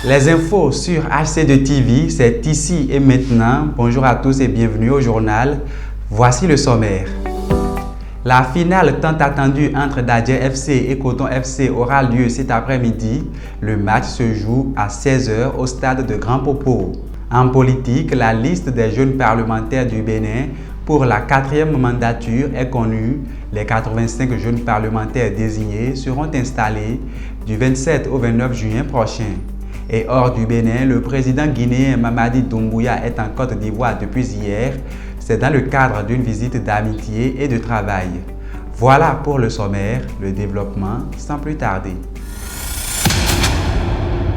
Les infos sur HC2 TV, c'est ici et maintenant. Bonjour à tous et bienvenue au journal. Voici le sommaire. La finale tant attendue entre Dadje FC et Coton FC aura lieu cet après-midi. Le match se joue à 16 h au stade de Grand Popo. En politique, la liste des jeunes parlementaires du Bénin pour la 4e mandature est connue. Les 85 jeunes parlementaires désignés seront installés du 27 au 29 juin prochain. Et hors du Bénin, le président guinéen Mamadi Doumbouya est en Côte d'Ivoire depuis hier. C'est dans le cadre d'une visite d'amitié et de travail. Voilà pour le sommaire, le développement sans plus tarder.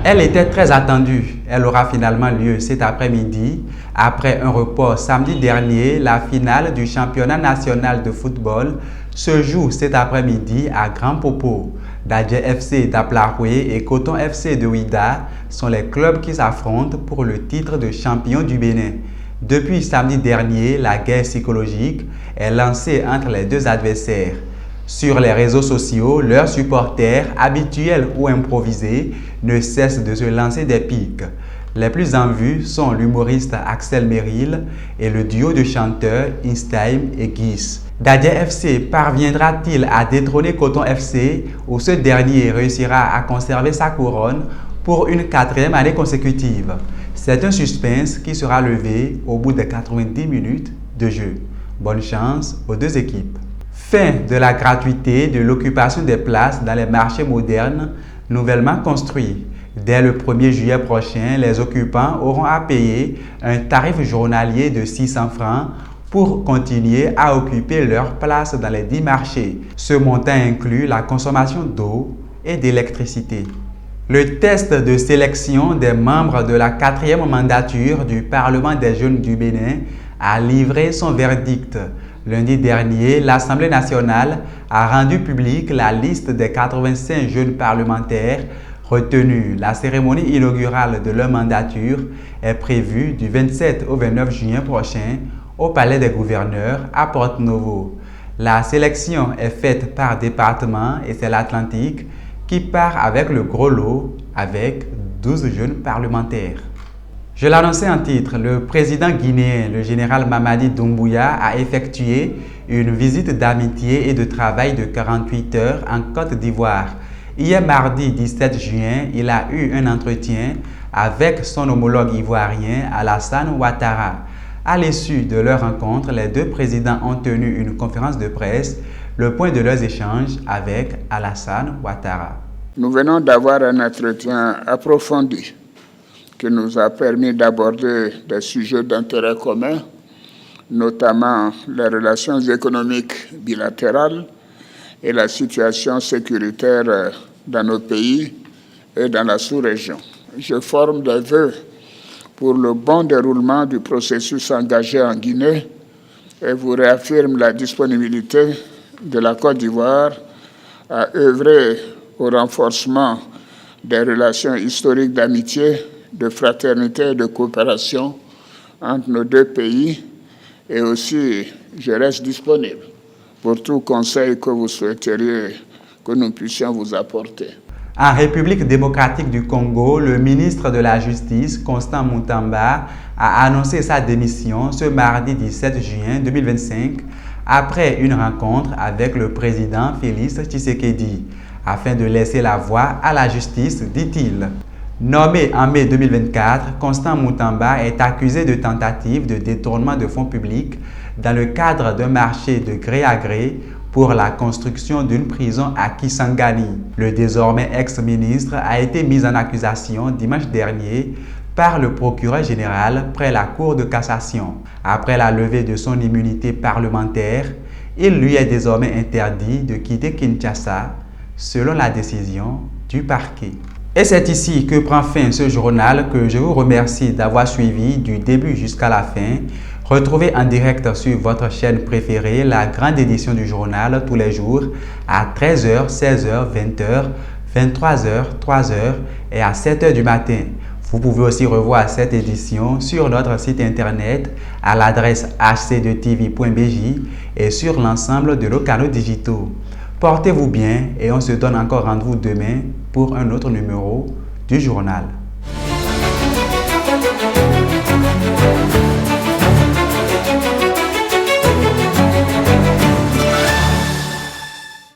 Elle était très attendue. Elle aura finalement lieu cet après-midi. Après un report samedi dernier, la finale du championnat national de football se joue cet après-midi à Grand Popo. Dadje FC d'Aplaroué et Coton FC de Ouida sont les clubs qui s'affrontent pour le titre de champion du Bénin. Depuis samedi dernier, la guerre psychologique est lancée entre les deux adversaires. Sur les réseaux sociaux, leurs supporters, habituels ou improvisés, ne cessent de se lancer des piques. Les plus en vue sont l'humoriste Axel Merrill et le duo de chanteurs Instime et Guis. Dadje FC parviendra-t-il à détrôner Coton FC ou ce dernier réussira à conserver sa couronne pour une 4e année consécutive? C'est un suspense qui sera levé au bout de 90 minutes de jeu. Bonne chance aux deux équipes. Fin de la gratuité de l'occupation des places dans les marchés modernes nouvellement construits. Dès le 1er juillet prochain, les occupants auront à payer un tarif journalier de 600 francs pour continuer à occuper leur place dans les 10 marchés. Ce montant inclut la consommation d'eau et d'électricité. Le test de sélection des membres de la 4e mandature du Parlement des jeunes du Bénin a livré son verdict. Lundi dernier, l'Assemblée nationale a rendu publique la liste des 85 jeunes parlementaires retenus. La cérémonie inaugurale de leur mandature est prévue du 27 au 29 juin prochain au Palais des gouverneurs à Porte-Novo. La sélection est faite par département et c'est l'Atlantique qui part avec le gros lot avec 12 jeunes parlementaires. Je l'annonçais en titre, le président guinéen, le général Mamadi Doumbouya, a effectué une visite d'amitié et de travail de 48 heures en Côte d'Ivoire. Hier mardi 17 juin, il a eu un entretien avec son homologue ivoirien Alassane Ouattara. À l'issue de leur rencontre, les deux présidents ont tenu une conférence de presse, le point de leurs échanges avec Alassane Ouattara. Nous venons d'avoir un entretien approfondi qui nous a permis d'aborder des sujets d'intérêt commun, notamment les relations économiques bilatérales et la situation sécuritaire dans nos pays et dans la sous-région. Je forme des vœux pour le bon déroulement du processus engagé en Guinée et vous réaffirme la disponibilité de la Côte d'Ivoire à œuvrer au renforcement des relations historiques d'amitié, de fraternité et de coopération entre nos deux pays. Et aussi, je reste disponible pour tout conseil que vous souhaiteriez que nous puissions vous apporter. En République démocratique du Congo, le ministre de la Justice, Constant Mutamba, a annoncé sa démission ce mardi 17 juin 2025 après une rencontre avec le président Félix Tshisekedi, afin de laisser la voie à la justice, dit-il. Nommé en mai 2024, Constant Mutamba est accusé de tentative de détournement de fonds publics dans le cadre d'un marché de gré à gré pour la construction d'une prison à Kisangani. Le désormais ex-ministre a été mis en accusation dimanche dernier par le procureur général près la Cour de cassation. Après la levée de son immunité parlementaire, il lui est désormais interdit de quitter Kinshasa, selon la décision du parquet. Et c'est ici que prend fin ce journal que je vous remercie d'avoir suivi du début jusqu'à la fin. Retrouvez en direct sur votre chaîne préférée la grande édition du journal tous les jours à 13 h, 16 h, 20 h, 23 h, 3 h et à 7 h du matin. Vous pouvez aussi revoir cette édition sur notre site internet à l'adresse hc2tv.bj et sur l'ensemble de nos canaux digitaux. Portez-vous bien et on se donne encore rendez-vous demain pour un autre numéro du journal.